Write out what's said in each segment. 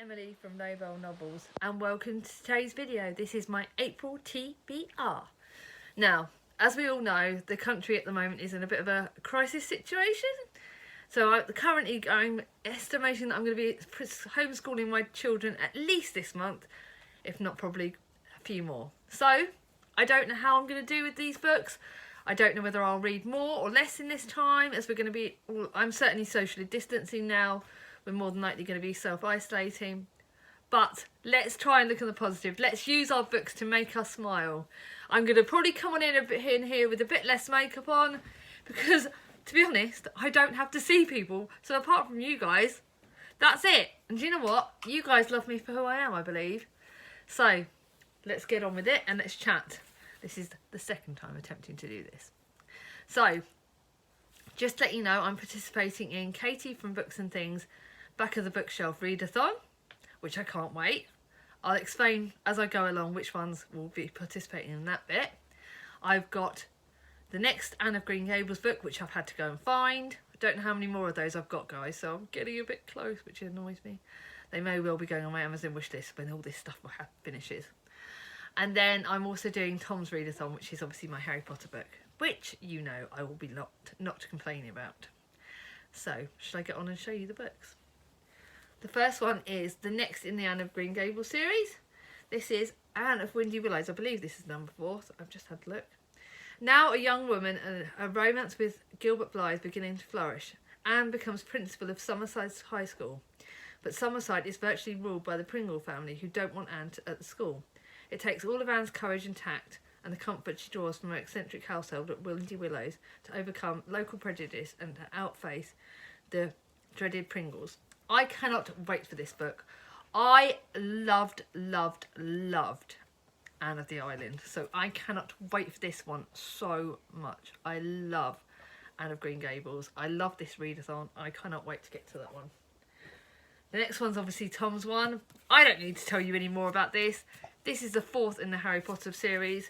Emily from Nobel Novels and welcome to today's video. This is my April TBR. Now, as we all know, the country at the moment is in a bit of a crisis situation. So I'm estimating that I'm going to be homeschooling my children at least this month, if not probably a few more. So I don't know how I'm going to do with these books. I don't know whether I'll read more or less in this time, as we're going to be, I'm certainly socially distancing now. We're more than likely going to be self-isolating. But let's try and look at the positive. Let's use our books to make us smile. I'm going to probably come on in here with a bit less makeup on, because, to be honest, I don't have to see people. So apart from you guys, that's it. And do you know what? You guys love me for who I am, I believe. So let's get on with it and let's chat. This is the second time attempting to do this. So, just to let you know, I'm participating in Katie from Books and Things Back of the Bookshelf Readathon, which I can't wait. I'll explain as I go along which ones will be participating in that bit. I've got the next Anne of Green Gables book, which I've had to go and find. I don't know how many more of those I've got, guys, so I'm getting a bit close, which annoys me. They may well be going on my Amazon wishlist when all this stuff finishes. And then I'm also doing Tom's Readathon, which is obviously my Harry Potter book, which you know I will be not complaining about. So, should I get on and show you the books? The first one is the next in the Anne of Green Gables series. This is Anne of Windy Willows. I believe this is number 4, so I've just had a look. Now a young woman and a romance with Gilbert Blythe beginning to flourish, Anne becomes principal of Summerside High School. But Summerside is virtually ruled by the Pringle family, who don't want Anne at the school. It takes all of Anne's courage and tact and the comfort she draws from her eccentric household at Windy Willows to overcome local prejudice and to outface the dreaded Pringles. I cannot wait for this book. I loved Anne of the Island, so I cannot wait for this one so much. I love Anne of Green Gables. I love this readathon. I cannot wait to get to that one. The next one's obviously Tom's one. I don't need to tell you any more about this. This is the 4th in the Harry Potter series.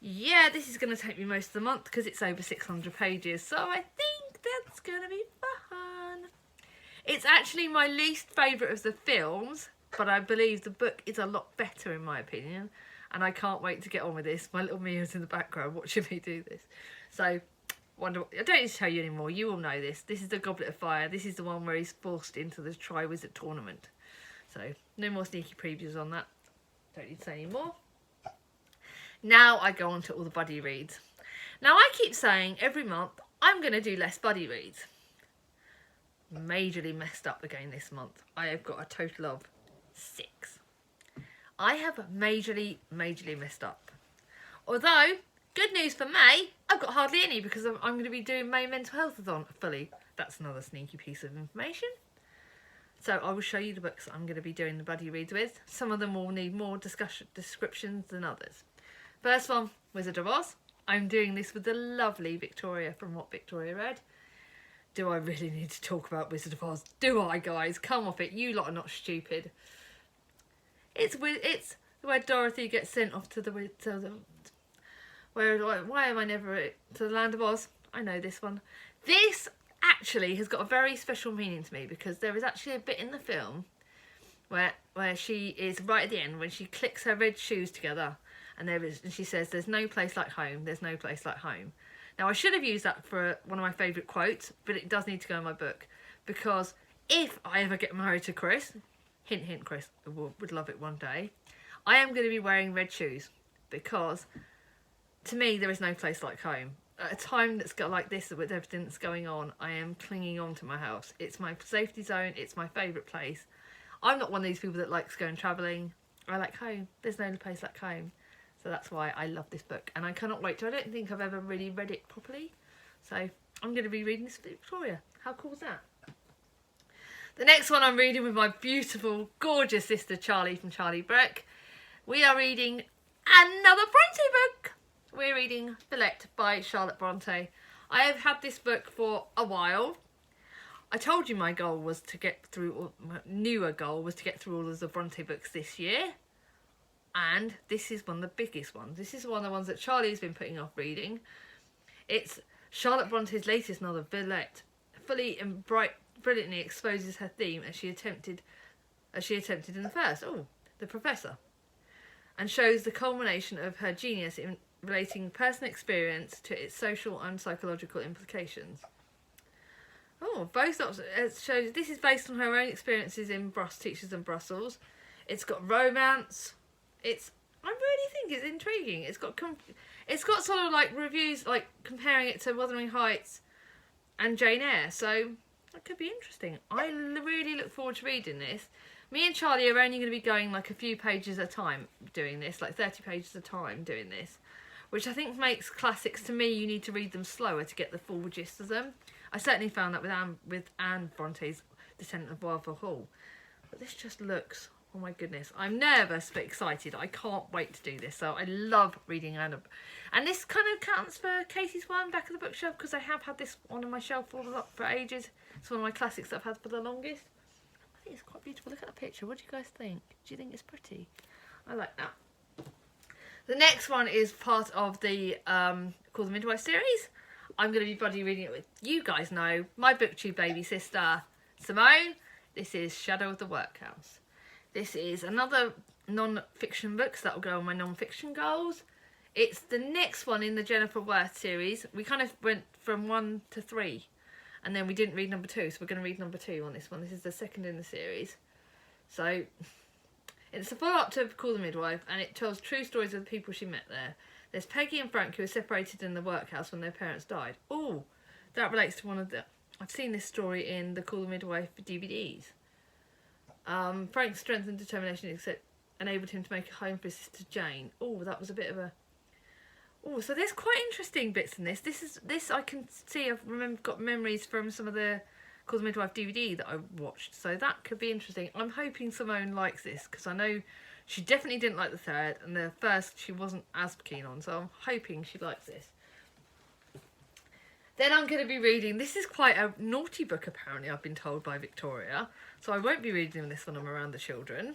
Yeah, this is going to take me most of the month because it's over 600 pages. So I think that's going to be fun. It's actually my least favourite of the films, but I believe the book is a lot better in my opinion. And I can't wait to get on with this. My little Mia's in the background watching me do this. So, I don't need to tell you anymore. You all know this. This is the Goblet of Fire. This is the one where he's forced into the Triwizard Tournament. So, no more sneaky previews on that. Don't need to say any more. Now I go on to all the buddy reads. Now I keep saying every month I'm going to do less buddy reads. Majorly messed up again this month. I have got a total of 6. I have majorly messed up. Although, good news for May, I've got hardly any because I'm going to be doing May Mental Health-a-thon fully. That's another sneaky piece of information. So I will show you the books I'm going to be doing the buddy reads with. Some of them will need more descriptions than others. First one, Wizard of Oz. I'm doing this with the lovely Victoria from What Victoria Read. Do I really need to talk about Wizard of Oz? Do I, guys? Come off it. You lot are not stupid. It's where Dorothy gets sent off to why am I never to the Land of Oz? I know this one. This actually has got a very special meaning to me because there is actually a bit in the film where she is right at the end when she clicks her red shoes together and she says, "There's no place like home. There's no place like home." Now I should have used that for one of my favourite quotes, but it does need to go in my book because if I ever get married to Chris, hint hint Chris, I would love it one day, I am going to be wearing red shoes because to me there is no place like home. At a time that's got like this with everything that's going on, I am clinging on to my house. It's my safety zone. It's my favourite place. I'm not one of these people that likes going travelling. I like home. There's no place like home. So that's why I love this book. And I cannot wait to. I don't think I've ever really read it properly. So I'm going to be reading this for Victoria. How cool is that? The next one I'm reading with my beautiful, gorgeous sister Charlie from Charlie Breck. We are reading another Bronte book. We're reading Villette by Charlotte Bronte. I have had this book for a while. I told you my goal was to get through, my newer goal was to get through all of the Bronte books this year. And this is one of the biggest ones. This is one of the ones that Charlie's been putting off reading. It's Charlotte Bronte's latest novel, Villette, fully and brilliantly exposes her theme as she attempted as she attempted in the first. Oh, the Professor. And shows the culmination of her genius in relating personal experience to its social and psychological implications. Oh, both options shows this is based on her own experiences in teachers in Brussels. It's got romance. I really think it's intriguing. It's got sort of like reviews like comparing it to Wuthering Heights and Jane Eyre. So that could be interesting. I really look forward to reading this. Me and Charlie are only going to be going like a few pages at a time doing this, like 30 pages at a time doing this, which I think makes classics, to me, you need to read them slower to get the full gist of them. I certainly found that with Anne Bronte's Descent of Wildfell Hall. But this just looks, oh my goodness, I'm nervous but excited. I can't wait to do this. So I love reading Anne. And this kind of counts for Katie's one back of the bookshelf, because I have had this one on my shelf for ages. It's one of my classics that I've had for the longest. I think it's quite beautiful. Look at the picture. What do you guys think? Do you think it's pretty? I like that. The next one is part of the Call the Midwife series. I'm going to be buddy reading it with, you guys know, my booktube baby sister, Simone. This is Shadow of the Workhouse. This is another non-fiction book, so that will go on my non-fiction goals. It's the next one in the Jennifer Worth series. We kind of went from 1 to 3, and then we didn't read number 2, so we're going to read number 2 on this one. This is the second in the series. So it's a follow-up to Call the Midwife, and it tells true stories of the people she met there. There's Peggy and Frank, who were separated in the workhouse when their parents died. Oh, that relates to one of the... I've seen this story in the Call the Midwife DVDs. Frank's strength and determination enabled him to make a home for his sister Jane. Oh, that was a bit of a... Oh, so there's quite interesting bits in this. This I can see. I've got memories from some of the Call the Midwife DVD that I watched. So that could be interesting. I'm hoping Simone likes this, because I know she definitely didn't like the third, and the first she wasn't as keen on. So I'm hoping she likes this. Then I'm going to be reading, this is quite a naughty book apparently, I've been told by Victoria. So I won't be reading this when I'm around the children.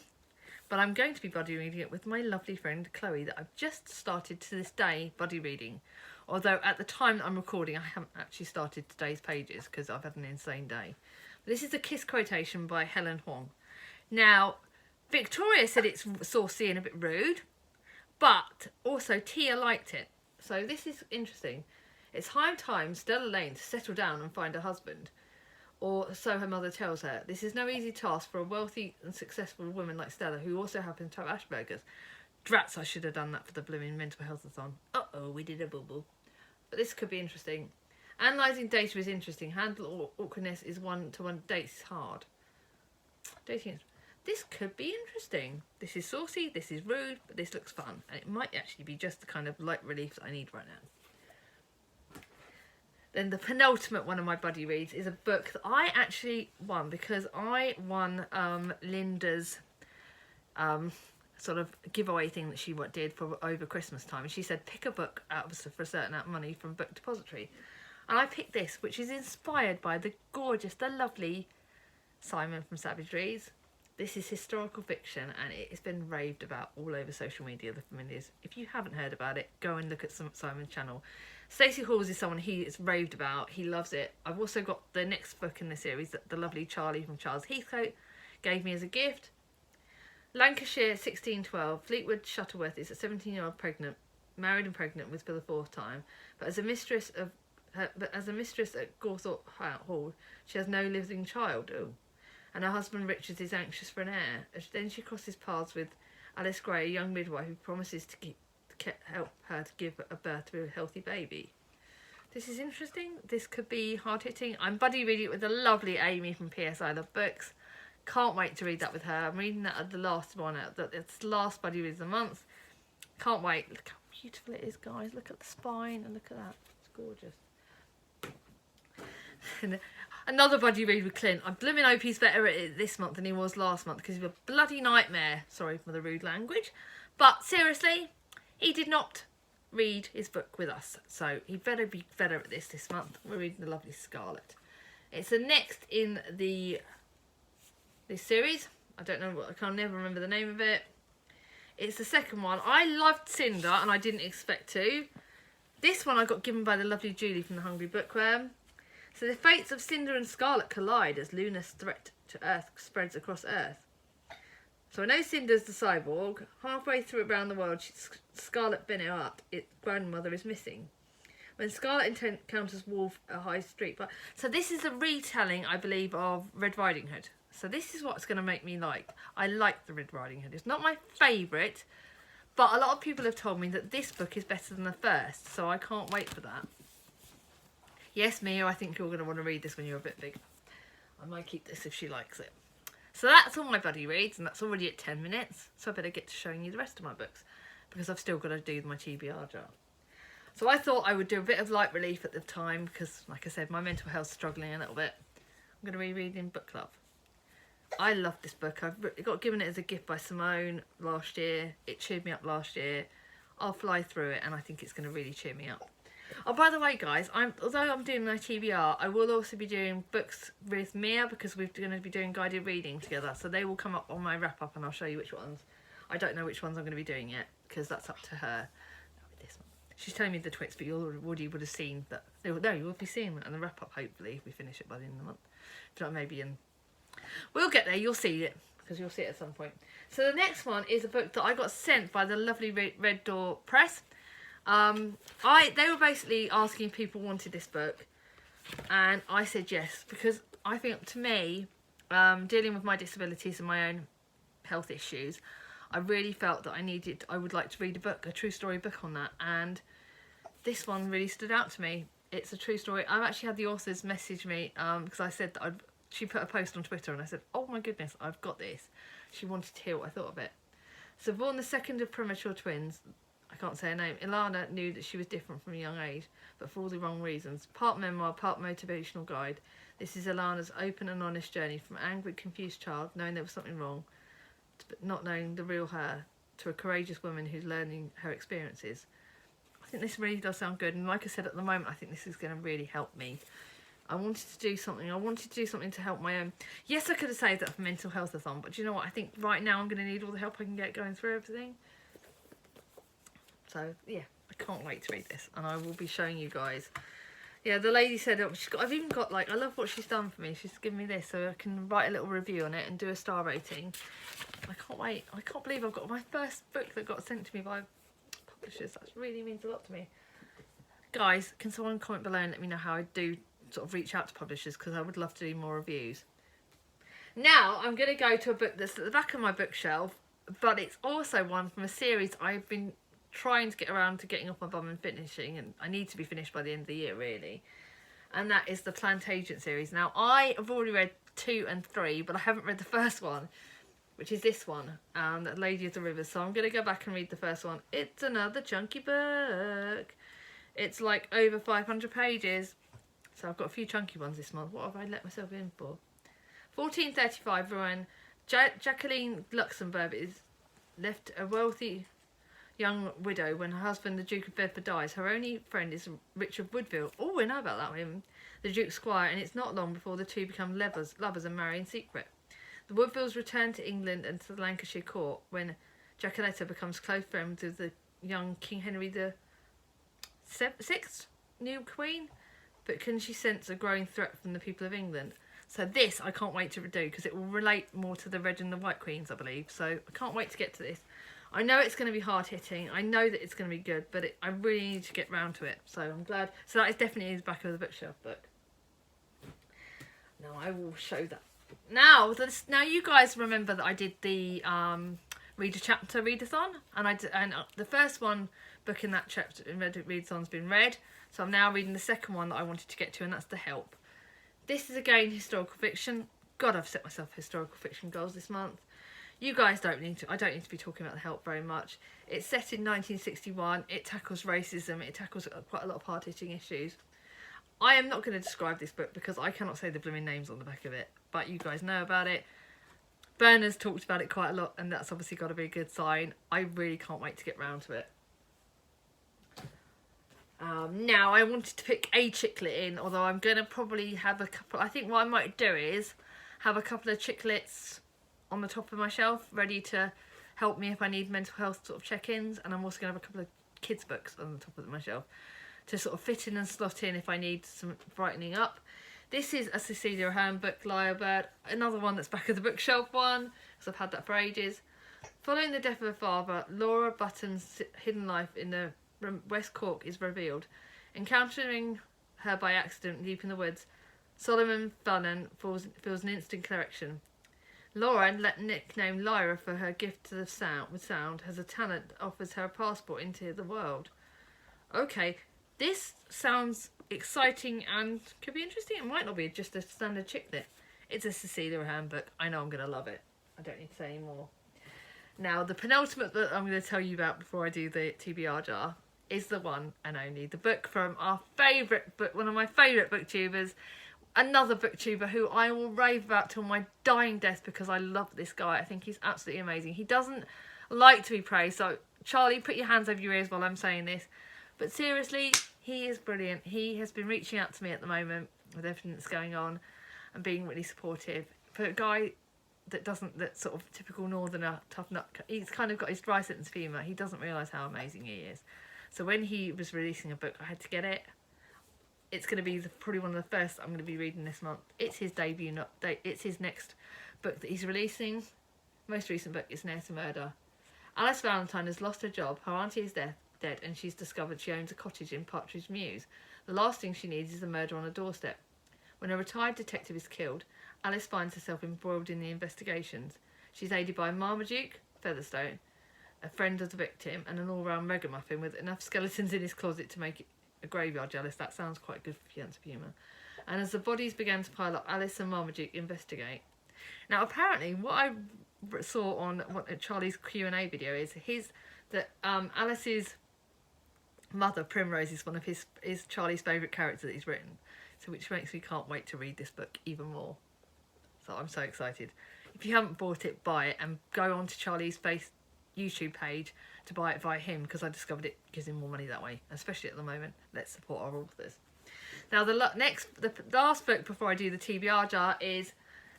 But I'm going to be buddy reading it with my lovely friend Chloe, that I've just started to this day buddy reading. Although at the time that I'm recording, I haven't actually started today's pages because I've had an insane day. But this is a Kiss Quotation by Helen Huang. Now, Victoria said it's saucy and a bit rude, but also Tia liked it. So this is interesting. It's high time Stella Lane to settle down and find a husband, or so her mother tells her. This is no easy task for a wealthy and successful woman like Stella, who also happens to have Asperger's. Drats, I should have done that for the blooming mental health-a-thon. Uh-oh, we did a boo-boo. But this could be interesting. Analysing data is interesting. Handle awkwardness is one-to-one dates is hard. Dating is... This could be interesting. This is saucy, this is rude, but this looks fun. And it might actually be just the kind of light relief that I need right now. Then the penultimate one of my buddy reads is a book that I actually won, because I won Linda's sort of giveaway thing that she did for over Christmas time. And she said, pick a book out for a certain amount of money from Book Depository. And I picked this, which is inspired by the gorgeous, the lovely Simon from Savage Reads. This is historical fiction, and it's been raved about all over social media, the familiars. If you haven't heard about it, go and look at Simon's channel. Stacey Halls is someone he is raved about. He loves it. I've also got the next book in the series that the lovely Charlie from Charles Heathcote gave me as a gift. Lancashire 1612. Fleetwood Shuttleworth is a 17-year-old married and pregnant with for the 4th time, but as a mistress at Gawthorpe Hall, she has no living child. Oh. And her husband Richard is anxious for an heir. Then she crosses paths with Alice Gray, a young midwife who promises to help her to give a birth to a healthy baby. This is interesting. This could be hard-hitting. I'm buddy reading it with the lovely Amy from PS I Love Books. Can't wait to read that with her. I'm reading that at the last one, it's the last buddy read of the month. Can't wait. Look how beautiful it is, guys. Look at the spine and look at that. It's gorgeous. Another buddy read with Clint. I'm blooming hope he's better at it this month than he was last month, because he's a bloody nightmare. Sorry for the rude language. But seriously, he did not read his book with us. So he better be better at this month. We're reading the lovely Scarlet. It's the next in this series. I don't know, I can never remember the name of it. It's the second one. I loved Cinder, and I didn't expect to. This one I got given by the lovely Julie from The Hungry Bookworm. So the fates of Cinder and Scarlet collide as Luna's threat to Earth spreads across Earth. So I know Cinder's the cyborg. Halfway through Around the World, Scarlet been it up. Its grandmother is missing. When Scarlet encounters Wolf at High Street. So this is a retelling, I believe, of Red Riding Hood. So this is what's going to make me like. I like the Red Riding Hood. It's not my favourite, but a lot of people have told me that this book is better than the first. So I can't wait for that. Yes, Mia, I think you're going to want to read this when you're a bit big. I might keep this if she likes it. So that's all my buddy reads, and that's already at 10 minutes. So I better get to showing you the rest of my books, because I've still got to do my TBR jar. So I thought I would do a bit of light relief at the time, because, like I said, my mental health's struggling a little bit. I'm going to be reading Book Club. I love this book. I got given it as a gift by Simone last year. It cheered me up last year. I'll fly through it, and I think it's going to really cheer me up. Oh, by the way, guys, although I'm doing my TBR, I will also be doing books with Mia, because we're going to be doing guided reading together. So they will come up on my wrap-up, and I'll show you which ones. I don't know which ones I'm going to be doing yet, because that's up to her. This one. She's telling me the twits, but you already would have seen that. No, you will be seeing that in the wrap-up, hopefully, if we finish it by the end of the month. If not, maybe in... We'll get there, you'll see it, because you'll see it at some point. So the next one is a book that I got sent by the lovely Red Door Press. They were basically asking if people wanted this book, and I said yes, because I think, to me, dealing with my disabilities and my own health issues, I really felt that I would like to read a true story book on that, and this one really stood out to me. It's a true story. I've actually had the authors message me, because I said that she put a post on Twitter, and I said, oh my goodness, I've got this. She wanted to hear what I thought of it. So, born the second of premature twins, I can't say her name, Ilana knew that she was different from a young age, but for all the wrong reasons. Part memoir, part motivational guide. This is Ilana's open and honest journey from an angry, confused child, knowing there was something wrong, but not knowing the real her, to a courageous woman who's learning her experiences. I think this really does sound good, and like I said, at the moment, I think this is going to really help me. I wanted to do something. I wanted to do something to help my own. Yes, I could have saved that for mental health-a-thon, but do you know what? I think right now I'm going to need all the help I can get going through everything. So, yeah, I can't wait to read this, and I will be showing you guys. Yeah, the lady said, I've even got, like, I love what she's done for me. She's given me this, so I can write a little review on it and do a star rating. I can't wait. I can't believe I've got my first book that got sent to me by publishers. That really means a lot to me. Guys, can someone comment below and let me know how I do sort of reach out to publishers, because I would love to do more reviews. Now, I'm going to go to a book that's at the back of my bookshelf, but it's also one from a series I've been trying to get around to getting off my bum and finishing, and I need to be finished by the end of the year, really. And that is the Plantagenet series. Now, I have already read 2 and 3, but I haven't read the first one, which is this one, that Lady of the Rivers. So I'm going to go back and read the first one. It's another chunky book. It's like over 500 pages. So I've got a few chunky ones this month. What have I let myself in for? 1435, Rowan. Jacqueline Luxembourg is left a wealthy young widow when her husband, the Duke of Bedford, dies. Her only friend is Richard Woodville. Oh, we know about that one. The Duke's squire, and it's not long before the two become lovers and marry in secret. The Woodvilles return to England and to the Lancashire court when Jacqueletta becomes close friends with the young King Henry VI, new queen. But can she sense a growing threat from the people of England? So this I can't wait to do, because it will relate more to the Red and the White Queens, I believe. So I can't wait to get to this. I know it's going to be hard-hitting. I know that it's going to be good, but I really need to get round to it. So I'm glad. So that is definitely the back of the bookshelf book. Now I will show that. Now you guys remember that I did the readathon, and the first book in that chapter in Readathon's been read. So I'm now reading the second one that I wanted to get to, and that's The Help. This is again historical fiction. God, I've set myself historical fiction goals this month. You guys don't need to. I don't need to be talking about The Help very much. It's set in 1961. It tackles racism. It tackles quite a lot of hard-hitting issues. I am not going to describe this book because I cannot say the blooming names on the back of it, but you guys know about it. Bernard's talked about it quite a lot, and that's obviously got to be a good sign. I really can't wait to get round to it. Now, I wanted to pick a chicklet in, although I'm going to probably have a couple... I think what I might do is have a couple of chicklets on the top of my shelf, ready to help me if I need mental health sort of check-ins, and I'm also going to have a couple of kids' books on the top of my shelf to sort of fit in and slot in if I need some brightening up. This is a Cecelia Home book, Lyrebird, another one that's back of the bookshelf one. because I've had that for ages. Following the death of her father, Laura Button's hidden life in the West Cork is revealed. Encountering her by accident deep in the woods, Solomon Fannin feels an instant connection. Laura, nicknamed Lyra for her gift to the sound, has a talent that offers her a passport into the world. Okay, this sounds exciting and could be interesting. It might not be just a standard chick lit. It's a Cecelia Home book. I know I'm going to love it. I don't need to say any more. Now, the penultimate that I'm going to tell you about before I do the TBR jar is the one and only, the book from our favourite book, one of my favourite booktubers, another booktuber who I will rave about till my dying death because I love this guy. I think he's absolutely amazing. He doesn't like to be praised, so Charlie, put your hands over your ears while I'm saying this. But seriously, he is brilliant. He has been reaching out to me at the moment with everything that's going on and being really supportive. For a guy that sort of typical northerner, tough nut, he's kind of got his dry sense of humour. He doesn't realise how amazing he is. So when he was releasing a book, I had to get it. It's going to be probably one of the first I'm going to be reading this month. It's his debut, it's his next book that he's releasing. Most recent book is Near to Murder. Alice Valentine has lost her job. Her auntie is dead, and she's discovered she owns a cottage in Partridge Mews. The last thing she needs is a murder on her doorstep. When a retired detective is killed, Alice finds herself embroiled in the investigations. She's aided by Marmaduke Featherstone, a friend of the victim, and an all-round ragamuffin with enough skeletons in his closet to make it a graveyard jealous. That sounds quite good for sense of humour. And as the bodies began to pile up, Alice and Marmaduke investigate. Now, apparently, what I saw on Charlie's Q&A video is that Alice's mother, Primrose, is one of his Charlie's favourite characters that he's written. So which makes me can't wait to read this book even more. So I'm so excited. If you haven't bought it, buy it and go on to Charlie's YouTube page to buy it via him, because I discovered it gives him more money that way, especially at the moment. Let's support our authors. Now the last book before I do the TBR jar is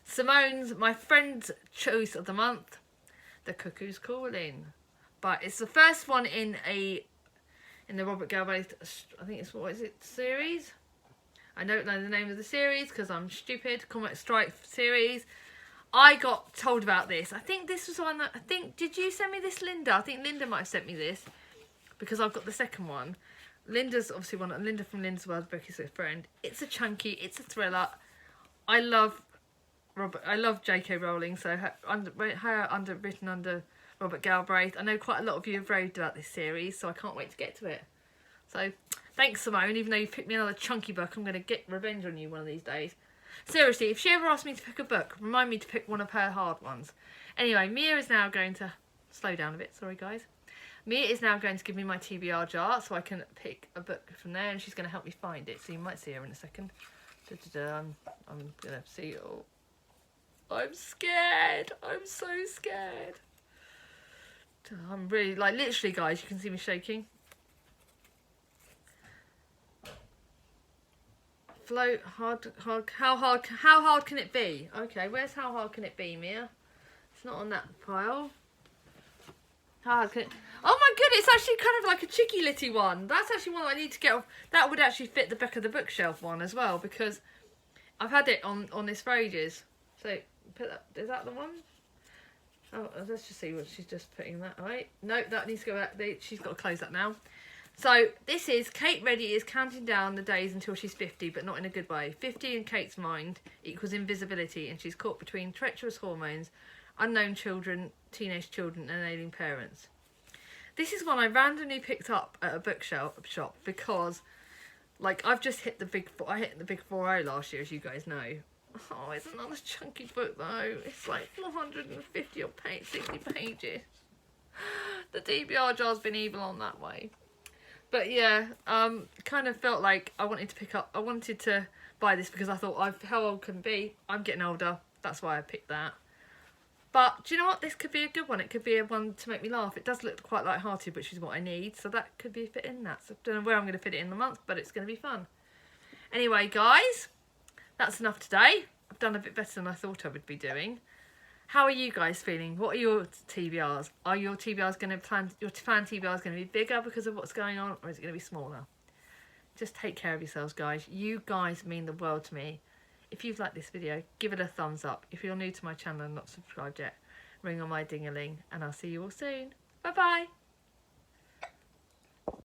Simone's, my friend's choice of the month, The Cuckoos Calling. But it's the first one in the Robert Galbraith, I think it's, what is it, series? I don't know the name of the series because I'm stupid. Comet Strike series. I got told about this. I think this was one that, did you send me this, Linda? I think Linda might have sent me this because I've got the second one. Linda's obviously Linda from Linda's World book is a friend. It's a chunky, it's a thriller. I love J.K. Rowling, so her underwritten under Robert Galbraith. I know quite a lot of you have raved about this series, so I can't wait to get to it. So thanks, Simone. Even though you picked me another chunky book, I'm going to get revenge on you one of these days. Seriously, if she ever asks me to pick a book, remind me to pick one of her hard ones. Anyway, Mia is now going to slow down a bit. Sorry, guys. Mia is now going to give me my TBR jar so I can pick a book from there, and she's going to help me find it. So you might see her in a second. I'm going to see. Oh, I'm scared. I'm so scared. I'm really, like, literally, guys, you can see me shaking. Float hard. How hard can it be? Okay, where's how hard can it be, Mia? It's not on that pile. How hard can it? Oh my goodness, it's actually kind of like a chicky litty one. That's actually one I need to get off. That would actually fit the back of the bookshelf one as well, because I've had it on this for ages. So put that. Is that the one? Oh, let's just see what she's just putting that away. No, that needs to go back. She's got to close that now. So this is Kate Reddy is counting down the days until she's 50, but not in a good way. 50 in Kate's mind equals invisibility, and she's caught between treacherous hormones, unknown children, teenage children, and ailing parents. This is one I randomly picked up at a bookshop because, like, I've just hit the big 4.0 last year, as you guys know. Oh, it's another chunky book though. It's like 450 or 60 pages. The TBR jar's been evil on that way. But yeah, kind of felt like I wanted to buy this because I thought, how old can it be? I'm getting older. That's why I picked that. But do you know what? This could be a good one. It could be a one to make me laugh. It does look quite light-hearted, which is what I need. So that could be fit in that. So I don't know where I'm going to fit it in the month, but it's going to be fun. Anyway, guys, that's enough today. I've done a bit better than I thought I would be doing. How are you guys feeling? What are your TBRs? Are your TBRs going to your fan TBRs going to be bigger because of what's going on, or is it going to be smaller? Just take care of yourselves, guys. You guys mean the world to me. If you've liked this video, give it a thumbs up. If you're new to my channel and not subscribed yet, ring on my ding-a-ling, and I'll see you all soon. Bye bye.